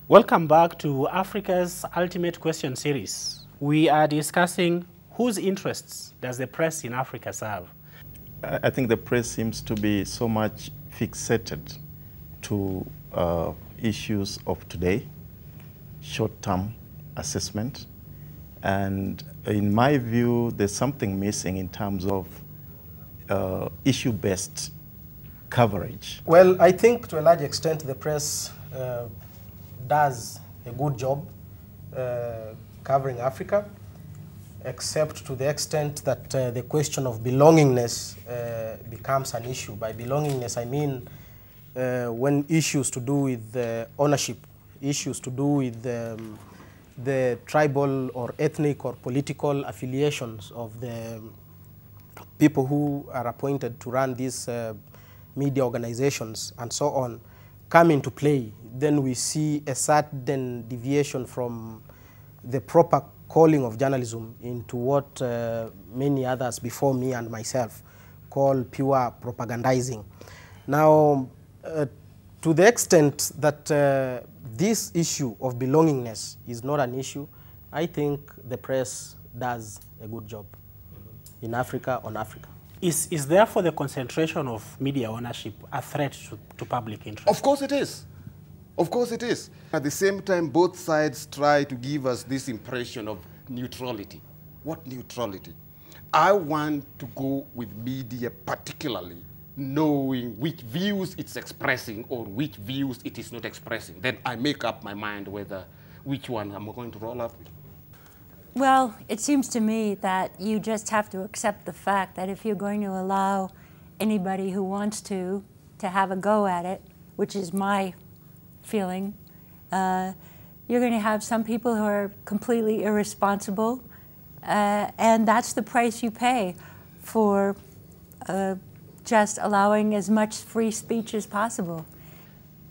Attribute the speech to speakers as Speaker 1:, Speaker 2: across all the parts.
Speaker 1: Welcome back to Africa's Ultimate Question series. We are discussing whose interests does the press in Africa serve?
Speaker 2: I think the press seems to be so much fixated to issues of today, short-term assessment. And in my view, there's something missing in terms of issue-based coverage.
Speaker 3: Well, I think to a large extent the press does a good job covering Africa, except to the extent that the question of belongingness becomes an issue. By belongingness, I mean when issues to do with ownership, issues to do with the tribal or ethnic or political affiliations of the people who are appointed to run these media organizations and so on come into play, then we see a certain deviation from the proper calling of journalism into what many others before me and myself call pure propagandizing. Now, to the extent that this issue of belongingness is not an issue, I think the press does a good job in Africa on Africa.
Speaker 1: Is therefore the concentration of media ownership a threat to public interest?
Speaker 4: Of course it is. Of course it is. At the same time, both sides try to give us this impression of neutrality. What neutrality? I want to go with media particularly knowing which views it's expressing or which views it is not expressing. Then I make up my mind whether which one I'm going to roll up with.
Speaker 5: Well, it seems to me that you just have to accept the fact that if you're going to allow anybody who wants to have a go at it, which is my feeling, you're going to have some people who are completely irresponsible, and that's the price you pay for just allowing as much free speech as possible.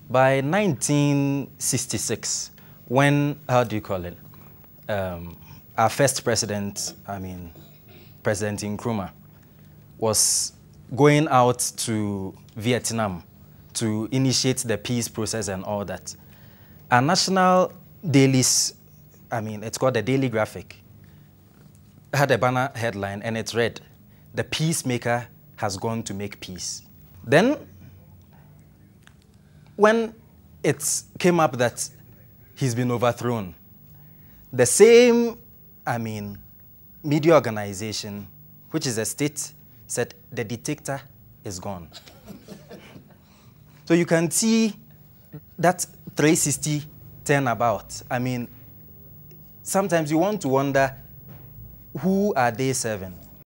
Speaker 6: By 1966, when, our first president, President Nkrumah, was going out to Vietnam to initiate the peace process and all that. Our national dailies, it's called the Daily Graphic, had a banner headline and it read, "The peacemaker has gone to make peace." Then, when it came up that he's been overthrown, the same media organization, which is a state, said the dictator is gone. So you can see that 360 turnabout. Sometimes you want to wonder, who are they serving?